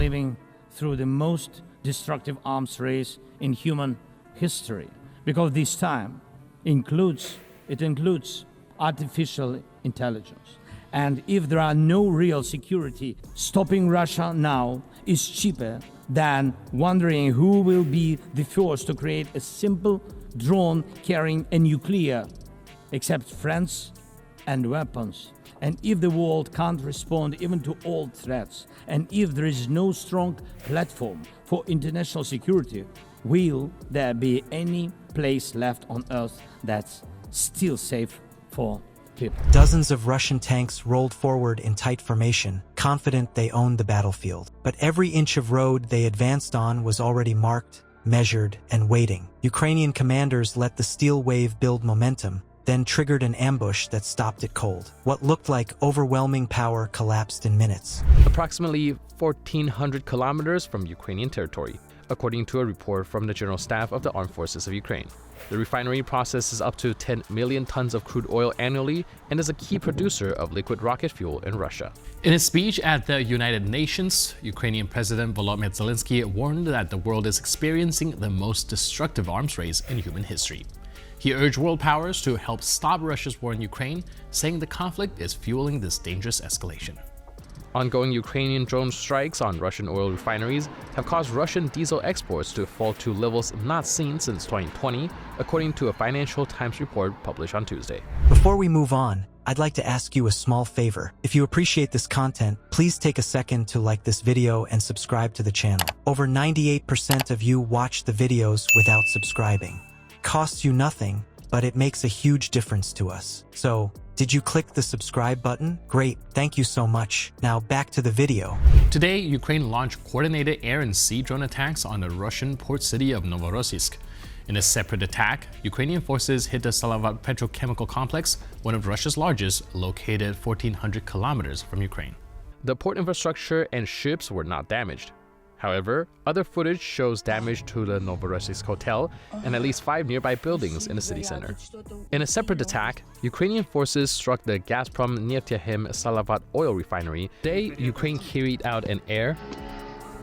living through the most destructive arms race in human history, because this time includes artificial intelligence. And if there are no real security, stopping Russia now is cheaper than wondering who will be the first to create a simple drone carrying a nuclear, except friends and weapons. And if the world can't respond even to old threats, and if there is no strong platform for international security, will there be any place left on Earth that's still safe for people? Dozens of Russian tanks rolled forward in tight formation, confident they owned the battlefield. But every inch of road they advanced on was already marked, measured, and waiting. Ukrainian commanders let the steel wave build momentum, then triggered an ambush that stopped it cold. What looked like overwhelming power collapsed in minutes. Approximately 1,400 kilometers from Ukrainian territory, according to a report from the General Staff of the Armed Forces of Ukraine. The refinery processes up to 10 million tons of crude oil annually and is a key producer of liquid rocket fuel in Russia. In his speech at the United Nations, Ukrainian President Volodymyr Zelensky warned that the world is experiencing the most destructive arms race in human history. He urged world powers to help stop Russia's war in Ukraine, saying the conflict is fueling this dangerous escalation. Ongoing Ukrainian drone strikes on Russian oil refineries have caused Russian diesel exports to fall to levels not seen since 2020, according to a Financial Times report published on Tuesday. Before we move on, I'd like to ask you a small favor. If you appreciate this content, please take a second to like this video and subscribe to the channel. Over 98% of you watch the videos without subscribing. Costs you nothing, but it makes a huge difference to us. So, did you click the subscribe button? Great, thank you so much. Now back to the video. Today, Ukraine launched coordinated air and sea drone attacks on the Russian port city of Novorossiysk. In a separate attack, Ukrainian forces hit the Salavat petrochemical complex, one of Russia's largest, located 1,400 kilometers from Ukraine. The port infrastructure and ships were not damaged. However, other footage shows damage to the Novorossiysk hotel and at least 5 nearby buildings in the city center. In a separate attack, Ukrainian forces struck the Gazprom Neftyahem Salavat oil refinery. Today, Ukraine carried out an air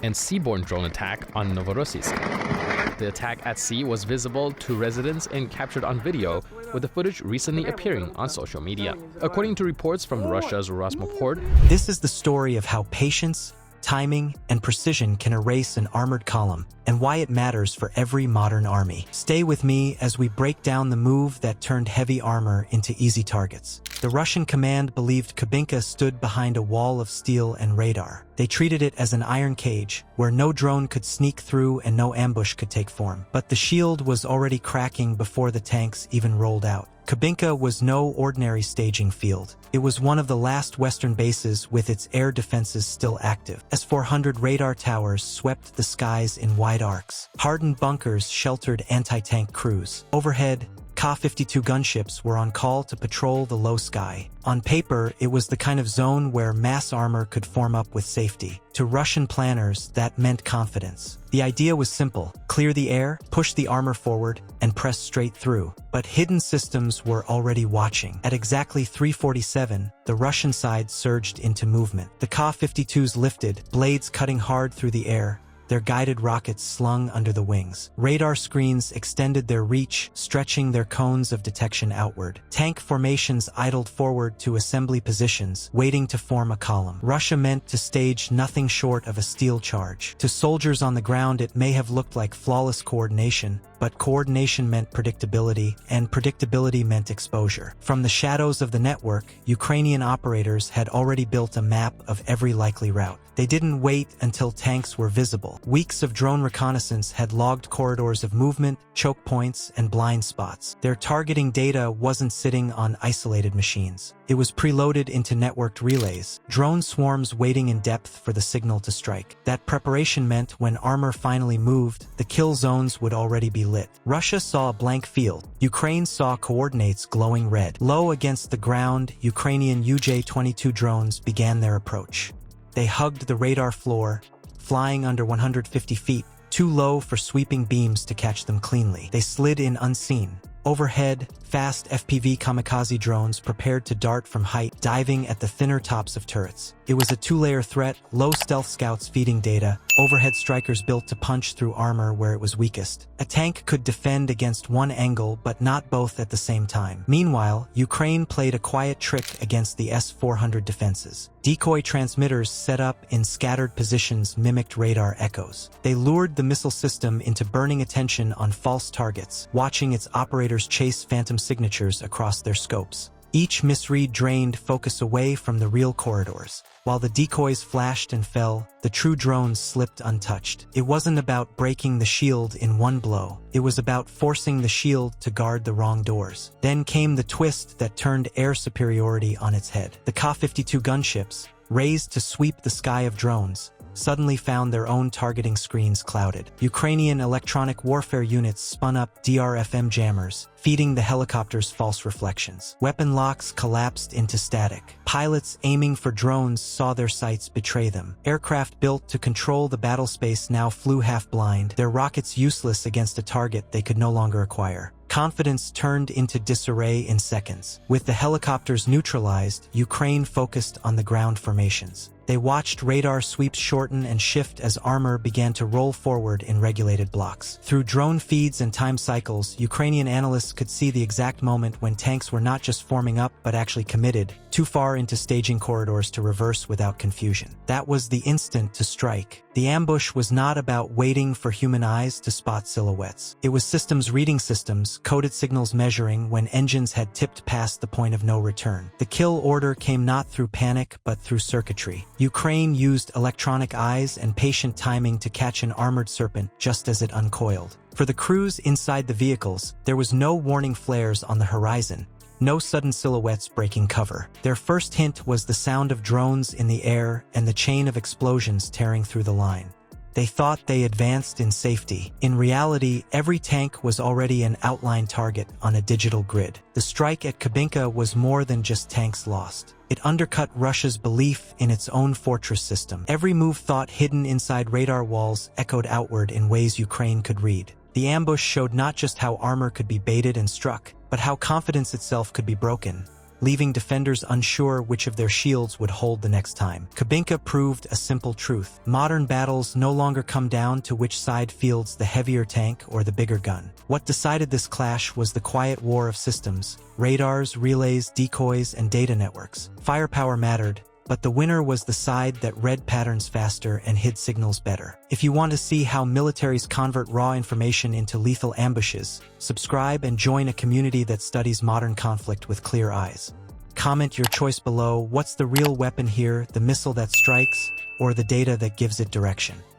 and seaborne drone attack on Novorossiysk. The attack at sea was visible to residents and captured on video, with the footage recently appearing on social media. According to reports from Russia's Rosmoport, this is the story of how patience, timing, and precision can erase an armored column, and why it matters for every modern army. Stay with me as we break down the move that turned heavy armor into easy targets. The Russian command believed Kubinka stood behind a wall of steel and radar. They treated it as an iron cage, where no drone could sneak through and no ambush could take form. But the shield was already cracking before the tanks even rolled out. Kubinka was no ordinary staging field. It was one of the last Western bases with its air defenses still active. S-400 radar towers swept the skies in wide arcs. Hardened bunkers sheltered anti-tank crews. Overhead, Ka-52 gunships were on call to patrol the low sky. On paper, it was the kind of zone where mass armor could form up with safety. To Russian planners, that meant confidence. The idea was simple: clear the air, push the armor forward, and press straight through. But hidden systems were already watching. At exactly 3:47, the Russian side surged into movement. The Ka-52s lifted, blades cutting hard through the air, their guided rockets slung under the wings. Radar screens extended their reach, stretching their cones of detection outward. Tank formations idled forward to assembly positions, waiting to form a column. Russia meant to stage nothing short of a steel charge. To soldiers on the ground, it may have looked like flawless coordination, but coordination meant predictability, and predictability meant exposure. From the shadows of the network, Ukrainian operators had already built a map of every likely route. They didn't wait until tanks were visible. Weeks of drone reconnaissance had logged corridors of movement, choke points, and blind spots. Their targeting data wasn't sitting on isolated machines. It was preloaded into networked relays, drone swarms waiting in depth for the signal to strike. That preparation meant when armor finally moved, the kill zones would already be lit. Russia saw a blank field. Ukraine saw coordinates glowing red. Low against the ground, Ukrainian UJ-22 drones began their approach. They hugged the radar floor, flying under 150 feet, too low for sweeping beams to catch them cleanly. They slid in unseen, Overhead, fast FPV kamikaze drones prepared to dart from height, diving at the thinner tops of turrets. It was a two-layer threat, low stealth scouts feeding data, overhead strikers built to punch through armor where it was weakest. A tank could defend against one angle, but not both at the same time. Meanwhile, Ukraine played a quiet trick against the S-400 defenses. Decoy transmitters set up in scattered positions mimicked radar echoes. They lured the missile system into burning attention on false targets, watching its operators chase phantom signatures across their scopes. Each misread drained focus away from the real corridors. While the decoys flashed and fell, the true drones slipped untouched. It wasn't about breaking the shield in one blow. It was about forcing the shield to guard the wrong doors. Then came the twist that turned air superiority on its head. The Ka-52 gunships, raised to sweep the sky of drones, suddenly found their own targeting screens clouded. Ukrainian electronic warfare units spun up DRFM jammers, feeding the helicopters false reflections. Weapon locks collapsed into static. Pilots aiming for drones saw their sights betray them. Aircraft built to control the battle space now flew half-blind, their rockets useless against a target they could no longer acquire. Confidence turned into disarray in seconds. With the helicopters neutralized, Ukraine focused on the ground formations. They watched radar sweeps shorten and shift as armor began to roll forward in regulated blocks. Through drone feeds and time cycles, Ukrainian analysts could see the exact moment when tanks were not just forming up but actually committed, too far into staging corridors to reverse without confusion. That was the instant to strike. The ambush was not about waiting for human eyes to spot silhouettes. It was systems reading systems, coded signals measuring when engines had tipped past the point of no return. The kill order came not through panic but through circuitry. Ukraine used electronic eyes and patient timing to catch an armored serpent just as it uncoiled. For the crews inside the vehicles, there was no warning flares on the horizon, no sudden silhouettes breaking cover. Their first hint was the sound of drones in the air and the chain of explosions tearing through the line. They thought they advanced in safety. In reality, every tank was already an outline target on a digital grid. The strike at Kubinka was more than just tanks lost. It undercut Russia's belief in its own fortress system. Every move thought hidden inside radar walls echoed outward in ways Ukraine could read. The ambush showed not just how armor could be baited and struck, but how confidence itself could be broken, leaving defenders unsure which of their shields would hold the next time. Kubinka proved a simple truth. Modern battles no longer come down to which side fields the heavier tank or the bigger gun. What decided this clash was the quiet war of systems: radars, relays, decoys, and data networks. Firepower mattered, but the winner was the side that read patterns faster and hid signals better. If you want to see how militaries convert raw information into lethal ambushes, subscribe and join a community that studies modern conflict with clear eyes. Comment your choice below. What's the real weapon here, the missile that strikes, or the data that gives it direction?